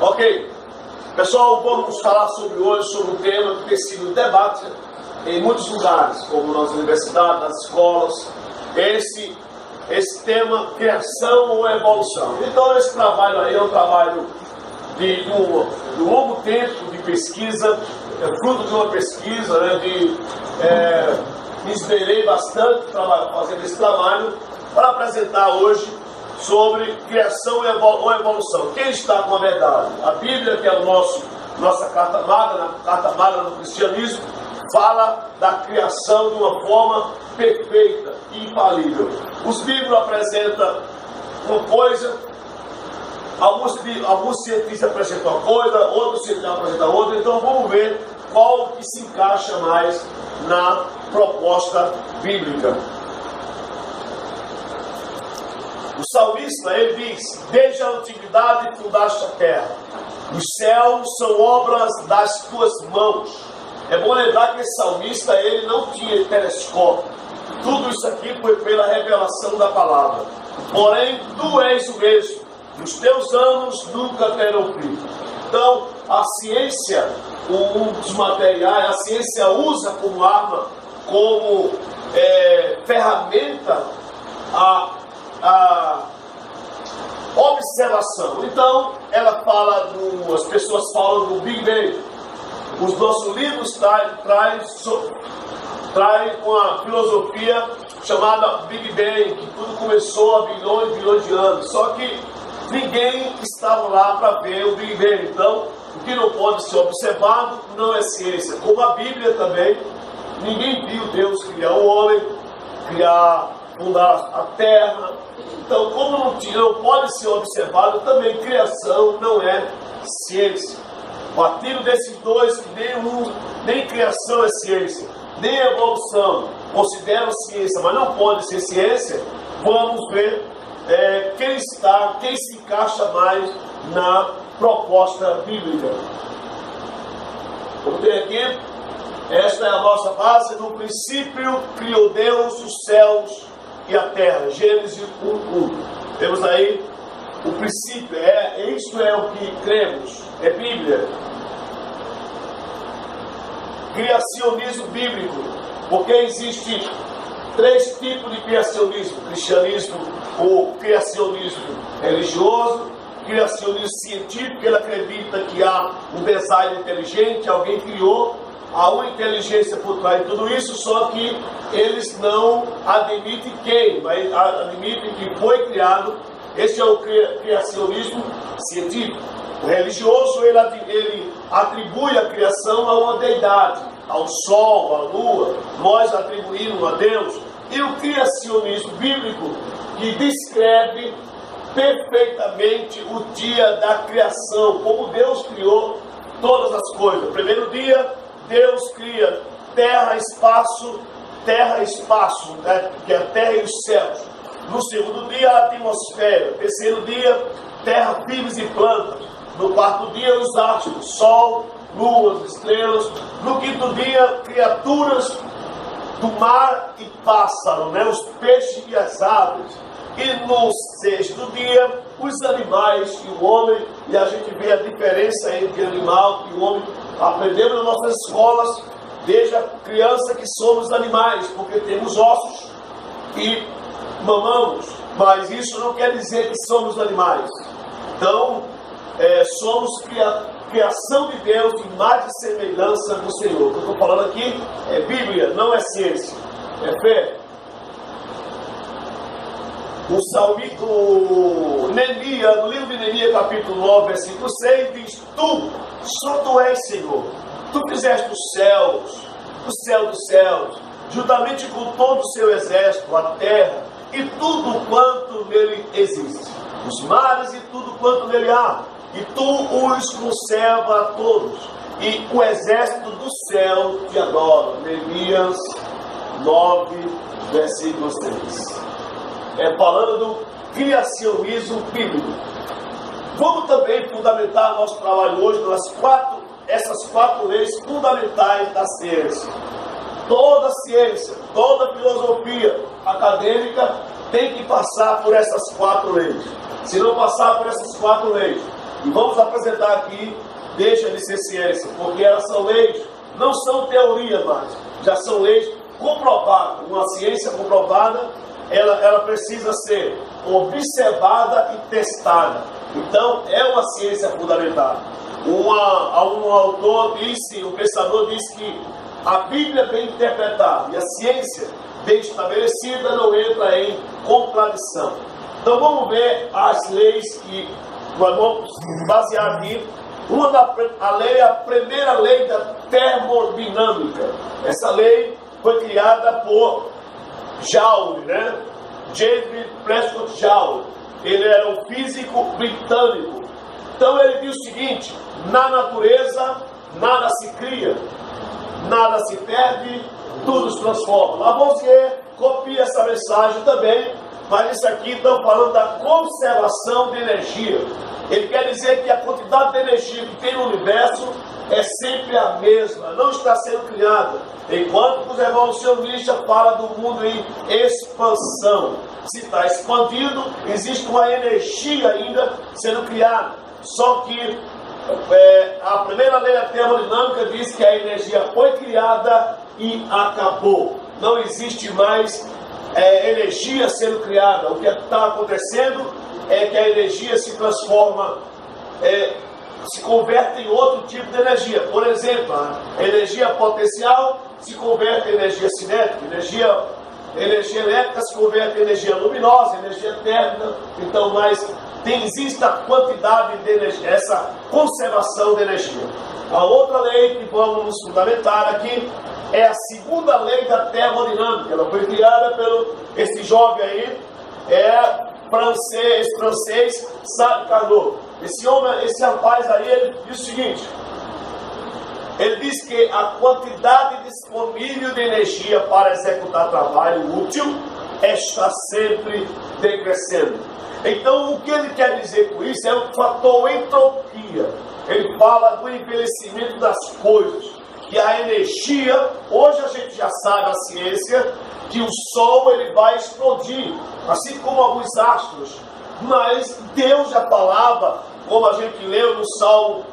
Ok, pessoal, vamos falar hoje sobre um tema que tem sido debate em muitos lugares, como nas universidades, nas escolas. Esse tema, criação ou evolução. Então esse trabalho aí é um trabalho de um longo tempo de pesquisa, é fruto de uma pesquisa, me esmerei bastante fazendo esse trabalho para apresentar hoje sobre criação ou evolução. Quem está com a verdade? A Bíblia, que é nossa carta magna no cristianismo, fala da criação de uma forma perfeita e infalível. Os livros apresentam uma coisa, alguns cientistas apresentam uma coisa, outros cientistas apresentam outra, então vamos ver qual que se encaixa mais na proposta bíblica. O salmista, ele diz: desde a antiguidade fundaste a terra, os céus são obras das tuas mãos. É bom lembrar que esse salmista, ele não tinha telescópio. Tudo isso aqui foi pela revelação da palavra. Porém, tu és o mesmo, os teus anos nunca terão fim. Então, a ciência, um dos materiais, a ciência usa como arma, como ferramenta, a observação. Então, as pessoas falam do Big Bang. Os nossos livros traem com a filosofia chamada Big Bang, que tudo começou há bilhões e bilhões de anos. Só que ninguém estava lá para ver o Big Bang. Então, o que não pode ser observado não é ciência. Como a Bíblia também, ninguém viu Deus criar o homem, fundar a terra. Então, como não pode ser observado, também criação não é ciência. Partindo desses dois, que nem criação é ciência, nem evolução consideram ciência, mas não pode ser ciência, vamos ver quem se encaixa mais na proposta bíblica. Vamos ver aqui. Esta é a nossa base. No princípio criou Deus os céus e a terra. Gênesis 1:1. Temos aí o princípio. Isso é o que cremos. É Bíblia. Criacionismo bíblico. Porque existem 3 tipos de criacionismo: cristianismo ou criacionismo religioso, criacionismo científico. Ele acredita que há um design inteligente, alguém criou, há uma inteligência por trás de tudo isso, só que eles não admitem quem, mas admitem que foi criado. Esse é o criacionismo científico. O religioso, ele atribui a criação a uma deidade, ao sol, à lua. Nós atribuímos a Deus. E o criacionismo bíblico, que descreve perfeitamente o dia da criação, como Deus criou todas as coisas. Primeiro dia, Deus cria terra, espaço, né? Que é a terra e os céus. No segundo dia, a atmosfera. No terceiro dia, terra, firmes e plantas. No quarto dia, os astros, sol, luas, estrelas. No quinto dia, criaturas do mar e pássaro, né? Os peixes e as aves. E no sexto dia, os animais e o homem. E a gente vê a diferença entre animal e o homem. Aprendemos nas nossas escolas, desde a criança, que somos animais, porque temos ossos e mamamos, mas isso não quer dizer que somos animais. Então, somos criação de Deus, imagem e semelhança do Senhor. O que eu estou falando aqui é Bíblia, não é ciência, é fé. Neemias, no livro de Neemias, capítulo 9, versículo 6, diz: só tu és, Senhor. Tu fizeste os céus, o céu dos céus, juntamente com todo o seu exército, a terra e tudo quanto nele existe, os mares e tudo quanto nele há, e tu os conserva a todos, e o exército do céu te adora. Neemias 9, versículo 6. Falando do criacionismo bíblico. Vamos também fundamentar nosso trabalho hoje essas 4 leis fundamentais da ciência. Toda ciência, toda filosofia acadêmica tem que passar por essas 4 leis. Se não passar por essas 4 leis, E vamos apresentar aqui, deixa de ser ciência, porque elas são leis, não são teorias mais, já são leis comprovadas. Uma ciência comprovada, ela precisa ser observada e testada. Então, é uma ciência fundamentada. Um autor disse, um pensador disse que a Bíblia bem interpretada e a ciência bem estabelecida não entra em contradição. Então vamos ver as leis que vamos basear aqui. A primeira lei da termodinâmica. Essa lei foi criada por Joule, né? James Prescott Joule. Ele era um físico britânico. Então ele diz o seguinte: na natureza nada se cria, nada se perde, tudo se transforma. Lavoisier copia essa mensagem também, mas isso aqui estão falando da conservação de energia. Ele quer dizer que a quantidade de energia que tem no universo é sempre a mesma, não está sendo criada. Enquanto os evolucionistas falam do mundo em expansão, se está expandindo, existe uma energia ainda sendo criada. Só que a primeira lei da termodinâmica diz que a energia foi criada e acabou. Não existe mais energia sendo criada. O que está acontecendo é que a energia se transforma, se converte em outro tipo de energia. Por exemplo, a energia potencial se converte em energia cinética, energia elétrica se converte em energia luminosa, energia térmica. Então, existe a quantidade de energia, essa conservação de energia. A outra lei que vamos nos fundamentar aqui é a segunda lei da termodinâmica. Ela foi criada pelo esse jovem aí, francês Sade Carnot. Esse rapaz aí, ele diz o seguinte: ele diz que a quantidade disponível de energia para executar trabalho útil está sempre decrescendo. Então, o que ele quer dizer com isso é o fator entropia. Ele fala do envelhecimento das coisas, que a energia, hoje a gente já sabe, a ciência, que o Sol ele vai explodir, assim como alguns astros. Mas Deus já falava, como a gente leu no Salmo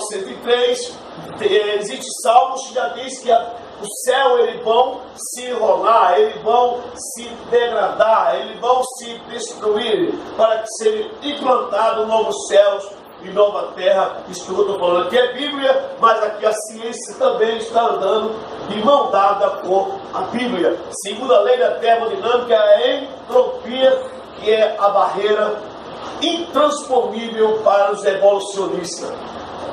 103, existe salmos que já diz que o céu eles vão se enrolar, eles vão se degradar, eles vão se destruir, para que sejam implantados novos céus e nova terra. Isso que eu estou falando aqui é Bíblia, mas aqui a ciência também está andando de mão dada com a Bíblia. Segundo a lei da termodinâmica, é a entropia, que é a barreira intransponível para os evolucionistas.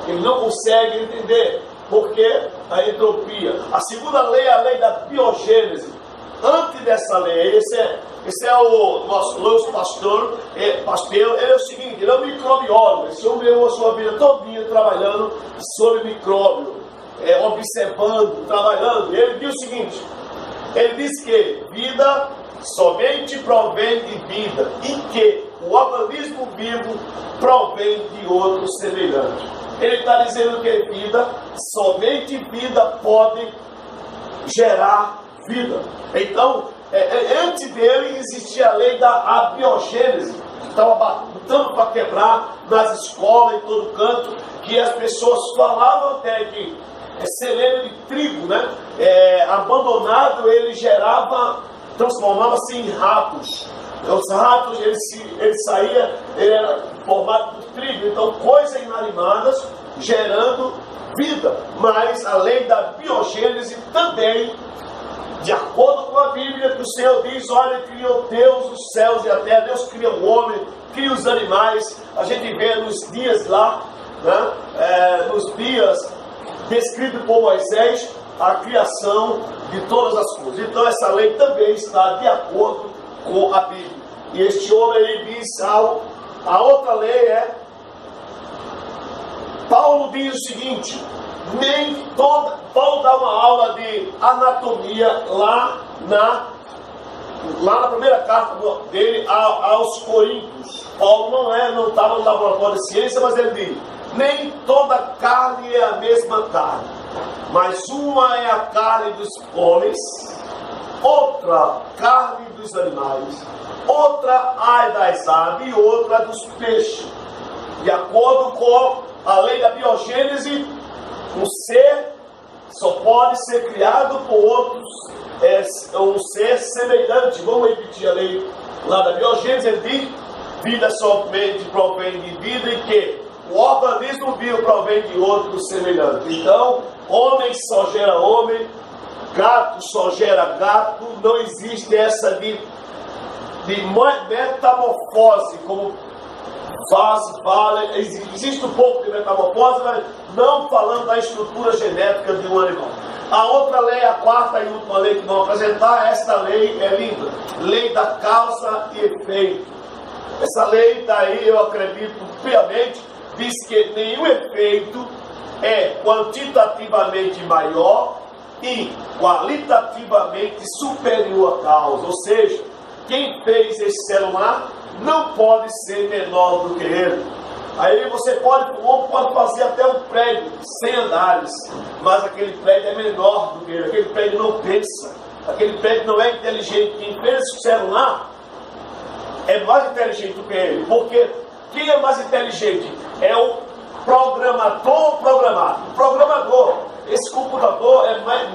Eles não conseguem entender por que a entropia. A segunda lei é a lei da biogênese. Antes dessa lei, esse é o nosso Louis Pasteur, ele é o seguinte: ele é um microbiólogo. Esse homem levou a sua vida todinha trabalhando sobre micróbio, observando, trabalhando. E ele diz o seguinte: ele diz que vida somente provém de vida, e que o organismo vivo provém de outro semelhante. Ele está dizendo que vida, somente vida pode gerar vida. Então, antes dele existia a lei da abiogênese, que estava lutando para quebrar nas escolas, em todo canto, que as pessoas falavam até que celeiro de trigo, né? Abandonado, ele transformava-se em ratos. Os ratos, ele era formado por trigo, então coisas inanimadas gerando vida. Mas a lei da biogênese também, de acordo com a Bíblia, que o Senhor diz: olha, criou Deus os céus e a terra, Deus cria o homem, cria os animais. A gente vê nos dias lá, né? Nos dias descritos por Moisés, a criação de todas as coisas. Então essa lei também está de acordo com a Bíblia. E este homem aí diz a outra lei Paulo diz o seguinte: Paulo dá uma aula de anatomia lá na primeira carta dele aos Coríntios. Paulo não estava no laboratório de ciência, mas ele diz: nem toda carne é a mesma carne, mas uma é a carne dos homens, outra carne dos animais, outra a das aves e outra dos peixes. De acordo com a lei da biogênese, um ser só pode ser criado por outros, um ser semelhante. Vamos repetir a lei lá da biogênese, ele diz: vida somente provém de vida e que o organismo vivo provém de outro semelhante. Então, homem só gera homem, gato só gera gato, não existe essa de metamorfose, como fala, existe um pouco de metamorfose, mas não falando da estrutura genética de um animal. A outra lei, a quarta e última lei que vamos apresentar, esta lei é linda, lei da causa e efeito. Essa lei daí, eu acredito piamente, diz que nenhum efeito é quantitativamente maior e qualitativamente superior à causa. Ou seja, quem fez esse ser humano não pode ser menor do que ele. Aí o homem pode fazer até um prédio de 100 andares, mas aquele prédio é menor do que ele. Aquele prédio não pensa, aquele prédio não é inteligente. Quem fez esse ser humano é mais inteligente do que ele, porque quem é mais inteligente é o programador programado. O programador, esse computador é mais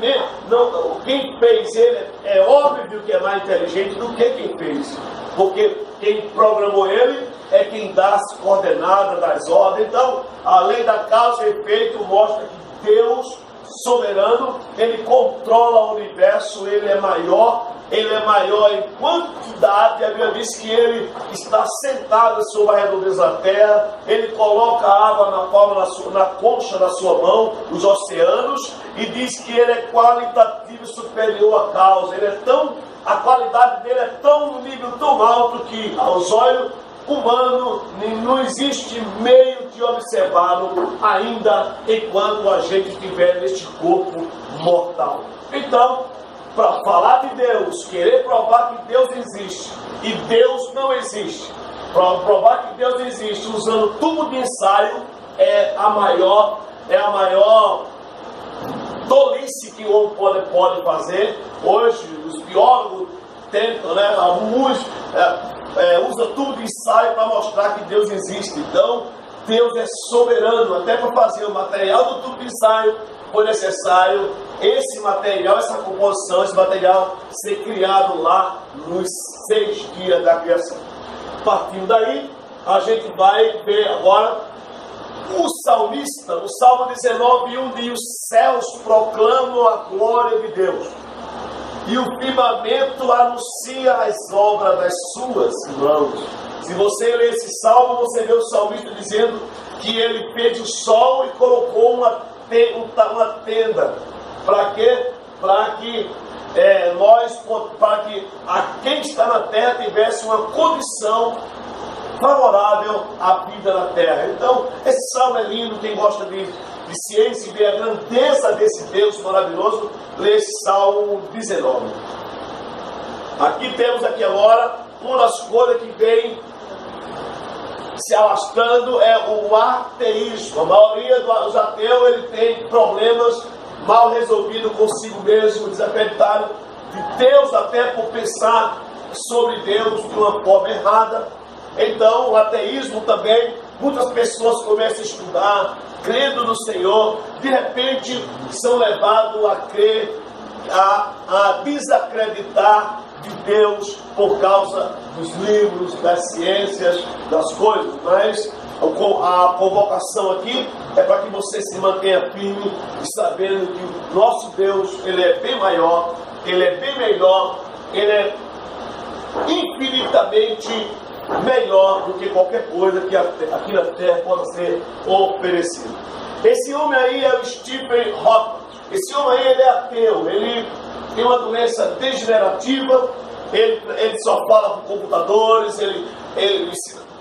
não, quem fez ele é óbvio que é mais inteligente do que quem fez, porque quem programou ele é quem dá as coordenadas das ordens. Então, a lei da causa e efeito mostra que Deus soberano, ele controla o universo, ele é maior em quantidade. A Bíblia diz que ele está sentado sobre a redondeza da terra, ele coloca a água na concha da sua mão, os oceanos, e diz que ele é qualitativo e superior à causa. A qualidade dele é tão no nível tão alto que aos olhos humanos não existe meio de observá-lo ainda enquanto a gente estiver neste corpo mortal. Então, para falar de Deus, querer provar que Deus existe e Deus não existe, para provar que Deus existe usando tubo de ensaio, é a maior tolice que o homem pode fazer. Hoje os biólogos tentam, né, alguns usa tubo de ensaio para mostrar que Deus existe. Então Deus é soberano. Até para fazer o material do tubo de ensaio foi necessário esse material, essa composição, esse material ser criado lá nos 6 dias da criação. Partindo daí, a gente vai ver agora o salmista, no Salmo 19:1 diz: os céus proclamam a glória de Deus e o firmamento anuncia as obras das suas mãos. Se você ler esse salmo, você vê o salmista dizendo que ele fez o sol e colocou uma tenda. Para quê? Para que quem está na terra tivesse uma condição favorável à vida na terra. Então, esse salmo é lindo. Quem gosta de ciência e ver a grandeza desse Deus maravilhoso, lê esse Salmo 19. Aqui temos agora uma das coisas que vem se alastrando, é o ateísmo. A maioria dos ateus, ele tem problemas mal resolvidos consigo mesmo, desacreditaram de Deus, até por pensar sobre Deus de uma forma errada. Então, o ateísmo também, muitas pessoas começam a estudar, crendo no Senhor, de repente são levados a crer, a desacreditar de Deus por causa dos livros, das ciências, das coisas. Mas a convocação aqui é para que você se mantenha firme e sabendo que o nosso Deus, ele é bem maior, ele é bem melhor, ele é infinitamente melhor do que qualquer coisa que aqui na terra possa ser oferecida. Esse homem aí é o Stephen Hawking. Esse homem aí, ele é ateu, ele tem uma doença degenerativa, ele só fala com computadores, ele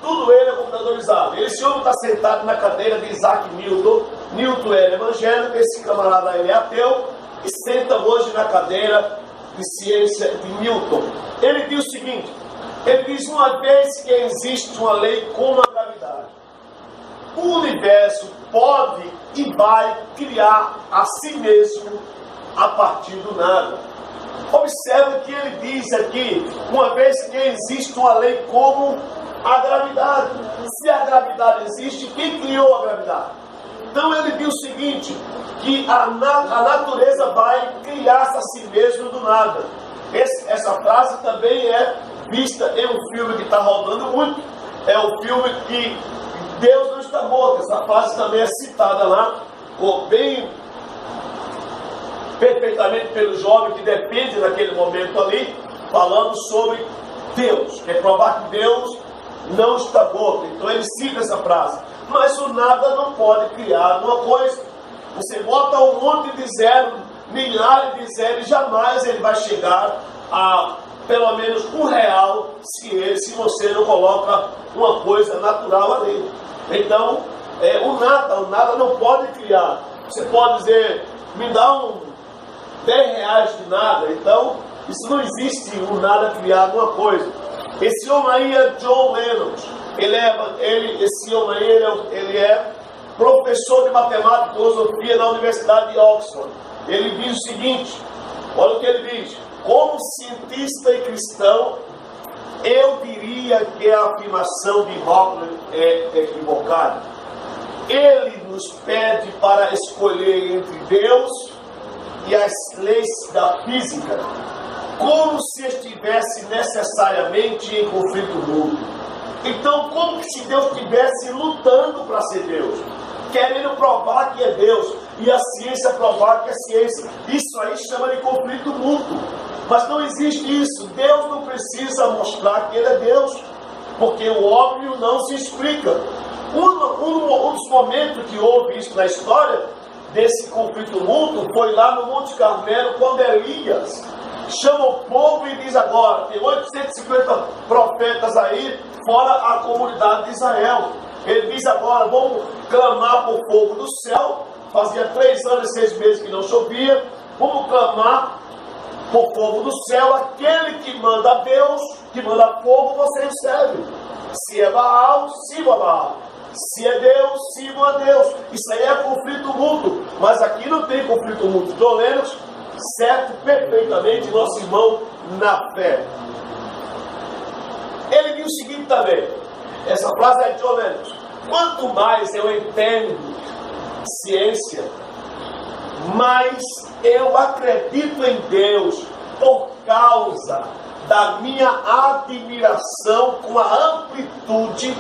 tudo ele é computadorizado. Esse homem está sentado na cadeira de Isaac Newton. Newton é evangélico, esse camarada ele é ateu e senta hoje na cadeira de ciência de Newton. Ele diz o seguinte: ele diz, uma vez que existe uma lei como a gravidade, o universo pode e vai criar a si mesmo a partir do nada. Observe que ele diz aqui, uma vez que existe uma lei como A gravidade. Se a gravidade existe, quem criou a gravidade? Então ele viu o seguinte, que a natureza vai criar-se a si mesmo do nada. Essa frase também é vista em um filme que está rodando muito. É o filme que Deus não está morto. Essa frase também é citada lá, bem perfeitamente pelo jovem que depende naquele momento ali, falando sobre Deus. Quer provar que Deus não está morto. Então ele cita essa frase. Mas o nada não pode criar uma coisa. Você bota um monte de zero, milhares de zeros, e jamais ele vai chegar a pelo menos R$1 se você não coloca uma coisa natural ali. Então, o nada não pode criar. Você pode dizer, me dá R$10 de nada. Então, isso não existe, o nada criar alguma coisa. Esse homem aí é John Lennon. Esse homem aí, ele é professor de matemática e filosofia na Universidade de Oxford. Ele diz o seguinte, olha o que ele diz: como cientista e cristão, eu diria que a afirmação de Hawking é equivocada. Ele nos pede para escolher entre Deus e as leis da física, como se estivesse necessariamente em conflito mútuo. Então, como que se Deus estivesse lutando para ser Deus, querendo provar que é Deus, e a ciência provar que é ciência? Isso aí chama de conflito mútuo. Mas não existe isso. Deus não precisa mostrar que Ele é Deus, porque o óbvio não se explica. Um dos momentos que houve isso na história, desse conflito mútuo, foi lá no Monte Carmelo, quando Elias chama o povo e diz: agora, tem 850 profetas aí, fora a comunidade de Israel. Ele diz agora, vamos clamar por fogo do céu. Fazia 3 anos e 6 meses que não chovia. Vamos clamar por fogo do céu. Aquele que manda Deus, que manda fogo, você recebe. Se é Baal, sirva a Baal. Se é Deus, sirva a Deus. Isso aí é conflito mútuo. Mas aqui não tem conflito mútuo. John Lennon, certo perfeitamente, nosso irmão na fé. Ele diz o seguinte também. Essa frase é de John Lennon: quanto mais eu entendo ciência, mais eu acredito em Deus, por causa da minha admiração com a amplitude,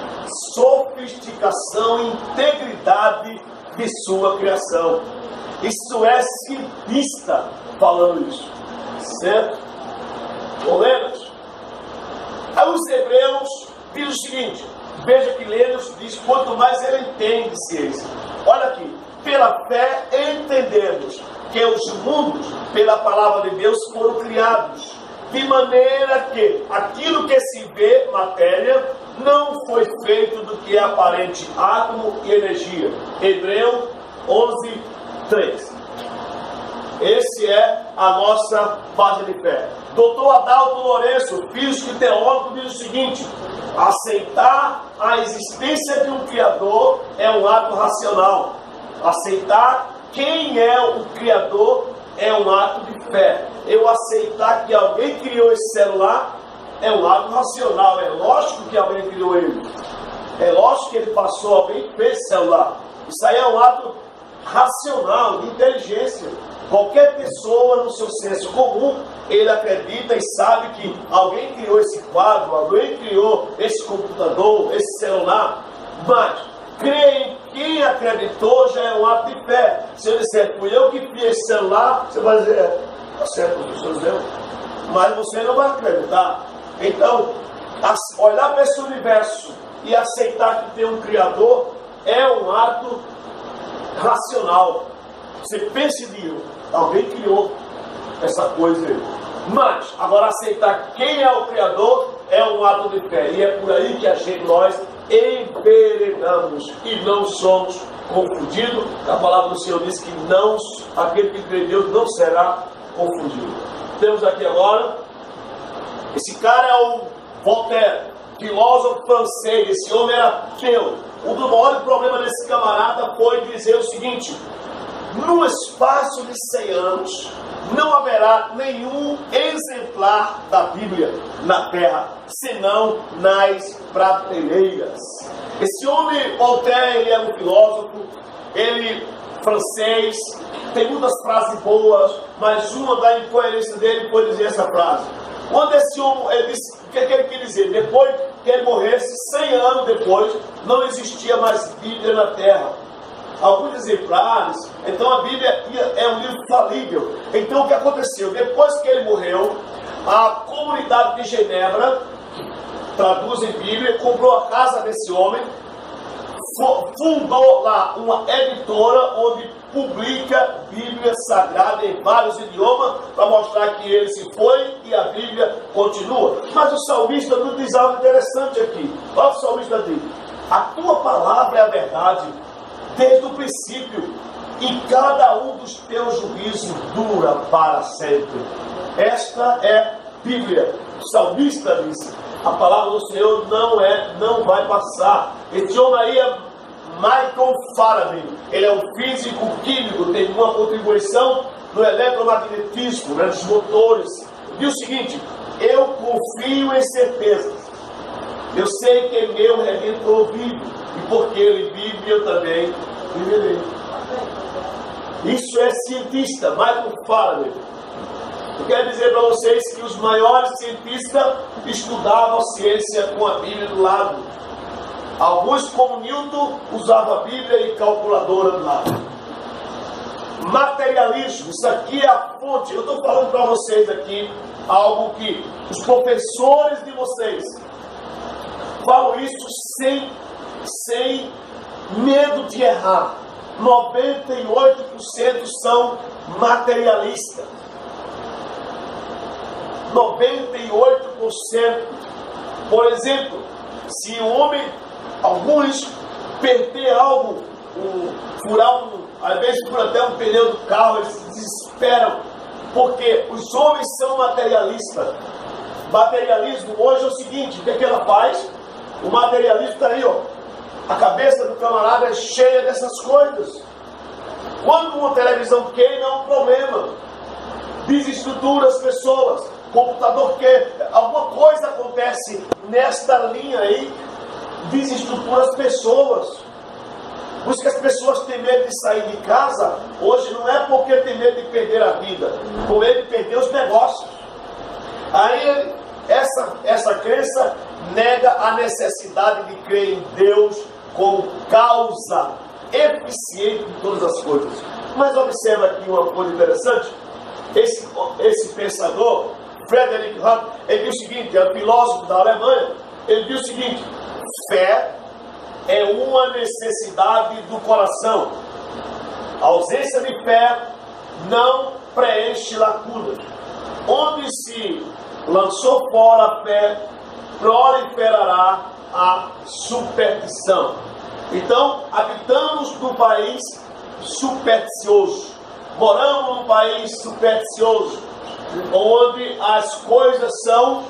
sofisticação e integridade de sua criação. Isso é cientista falando isso, certo? Lenos. Aí os Hebreus diz o seguinte, veja que Lenos diz: quanto mais ele entende ciência. Olha aqui, pela fé entendemos que os mundos, pela palavra de Deus, foram criados, de maneira que aquilo que se vê, matéria, não foi feito do que é aparente, átomo e energia. Hebreus 11, 3. Esse é a nossa base de fé. Dr. Adalto Lourenço, físico e teólogo, diz o seguinte: aceitar a existência de um Criador é um ato racional. Aceitar quem é o Criador é um ato de fé. Eu aceitar que alguém criou esse celular é um ato racional. É lógico que alguém criou ele. É lógico que ele passou, alguém fez esse celular. Isso aí é um ato racional, de inteligência. Qualquer pessoa, no seu senso comum, ele acredita e sabe que alguém criou esse quadro, alguém criou esse computador, esse celular. Mas crer em quem acreditou já é um ato de fé. Se eu disser, fui eu que fiz esse celular, você vai dizer, está certo, professor Zé, mas você não vai acreditar. Então, olhar para esse universo e aceitar que tem um Criador é um ato racional. Você pense nisso, alguém criou essa coisa aí. Mas, agora aceitar quem é o Criador é um ato de fé. E é por aí que nós enveredamos e não somos confundidos. A palavra do Senhor diz que não, aquele que crê em Deus não será confundido. Temos aqui agora, esse cara é o Voltaire, filósofo francês. Esse homem era ateu. Um dos maiores problemas desse camarada foi dizer o seguinte: no espaço de 100 anos, não haverá nenhum exemplar da Bíblia na terra, senão nas prateleiras. Esse homem, Voltaire, ele é um filósofo, ele francês, tem muitas frases boas, mas uma da incoerência dele foi dizer essa frase. Quando esse homem, ele disse, o que ele quer dizer? Depois que ele morresse, 100 anos depois, não existia mais Bíblia na terra. Alguns exemplares, então a Bíblia é um livro falível. Então o que aconteceu? Depois que ele morreu, a comunidade de Genebra, traduz em Bíblia, comprou a casa desse homem, fundou lá uma editora onde publica Bíblia Sagrada em vários idiomas, para mostrar que ele se foi e a Bíblia continua. Mas o salmista nos diz algo interessante aqui. Olha o salmista diz: a tua palavra é a verdade desde o princípio, e cada um dos teus juízos dura para sempre. Esta é Bíblia. O salmista disse: a palavra do Senhor não vai passar. Esse homem aí é Michael Faraday. Ele é um físico químico, tem uma contribuição no eletromagnetismo, nos motores. E o seguinte: eu confio em certezas. Eu sei que meu Redentor vive, e porque ele vive, eu também viverei. Isso é cientista, Michael Faraday. Eu quero dizer para vocês que os maiores cientistas estudavam a ciência com a Bíblia do lado. Alguns, como Newton, usavam a Bíblia e calculadora do lado. Materialismo, isso aqui é a fonte. Eu estou falando para vocês aqui algo que os professores de vocês falam isso sem medo de errar. 98% são materialistas. 98%. Por exemplo, se o homem, alguns, perder algo, às vezes fura até um pneu do carro, eles se desesperam, porque os homens são materialistas. Materialismo hoje é o seguinte: o que é que ela faz? O materialismo está aí, ó. A cabeça do camarada é cheia dessas coisas. Quando uma televisão queima, é um problema. Desestrutura as pessoas. Computador queima. Alguma coisa acontece nesta linha aí, desestrutura as pessoas. Por isso que as pessoas têm medo de sair de casa hoje, não é porque tem medo de perder a vida, com medo de perder os negócios. Aí essa crença nega a necessidade de crer em Deus como causa eficiente de todas as coisas. Mas observa aqui uma coisa interessante. Esse pensador, Frederick Hart, ele diz o seguinte, é um filósofo da Alemanha, ele diz o seguinte: fé é uma necessidade do coração. A ausência de fé não preenche lacunas. Onde se lançou fora a fé, proliferará a superstição. Então, habitamos num país supersticioso. Moramos num país supersticioso, onde as coisas são...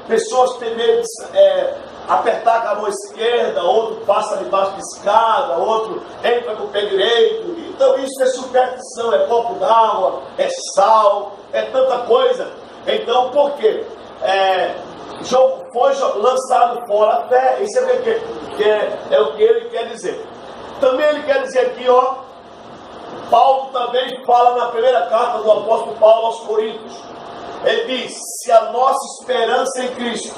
pessoas têm medo de apertar com a mão esquerda, outro passa debaixo de escada, outro entra com o pé direito. Então isso é superstição, é copo d'água, é sal, é tanta coisa. Então por quê? Foi lançado fora a fé. Isso é o que ele quer dizer. Também ele quer dizer aqui, ó, Paulo também fala na primeira carta do apóstolo Paulo aos Coríntios. Ele diz: se a nossa esperança em Cristo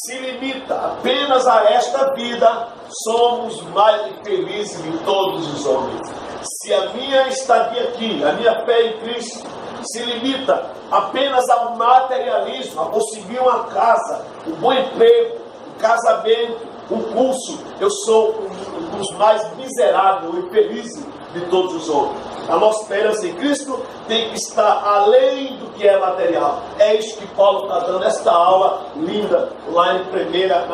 se limita apenas a esta vida, somos mais infelizes de todos os homens. Se a minha estadia aqui, a minha fé em Cristo, se limita apenas ao materialismo, a conseguir uma casa, um bom emprego, um casamento, um curso, eu sou um dos mais miseráveis e infelizes de todos os homens. A nossa esperança em Cristo tem que estar além do que é material. É isso que Paulo está dando esta aula linda lá na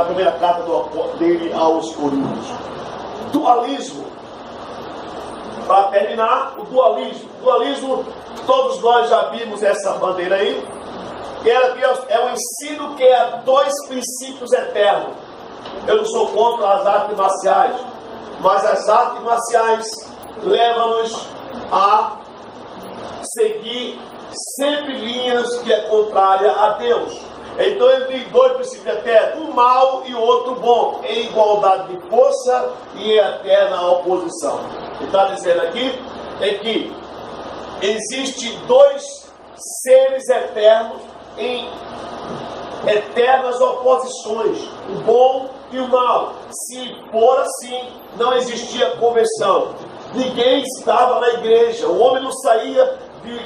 primeira carta dele aos Coríntios. Dualismo. Para terminar, o dualismo. Dualismo, todos nós já vimos essa bandeira aí. É um ensino que é dois princípios eternos. Eu não sou contra as artes marciais, mas as artes marciais leva-nos a seguir sempre linhas que é contrária a Deus. Então ele tem dois princípios eternos, um mal e outro bom, em igualdade de força e em eterna oposição. Ele está dizendo aqui é que existem dois seres eternos em eternas oposições, o bom e o mal. Se for assim, não existia conversão. Ninguém estava na igreja, o homem não saía,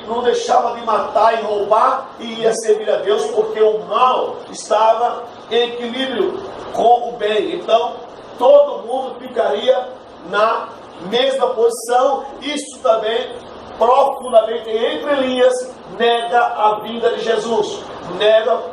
não deixava de matar e roubar e ia servir a Deus, porque o mal estava em equilíbrio com o bem. Então todo mundo ficaria na mesma posição. Isso também profundamente, entre linhas, nega a vinda de Jesus,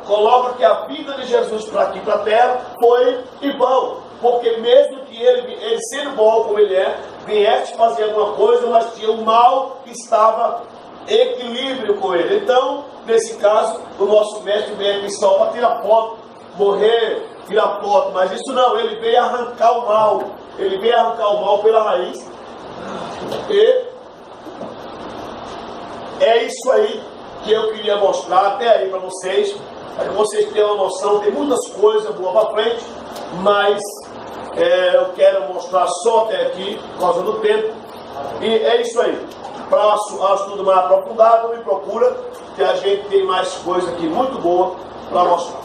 coloca que a vinda de Jesus para aqui, para a terra, foi em vão, porque mesmo que ele sendo bom como ele é, viesse fazer alguma coisa, mas tinha o mal que estava em equilíbrio com ele. Então, nesse caso, o nosso mestre veio aqui só para tirar foto, morrer, tirar foto, mas isso não, ele veio arrancar o mal, ele veio arrancar o mal pela raiz. E é isso aí que eu queria mostrar até aí para vocês, para que vocês tenham uma noção. Tem muitas coisas boas para frente, mas eu quero mostrar só até aqui, por causa do tempo. E é isso aí. Para um estudo mais aprofundado, me procura, que a gente tem mais coisa aqui muito boa para mostrar.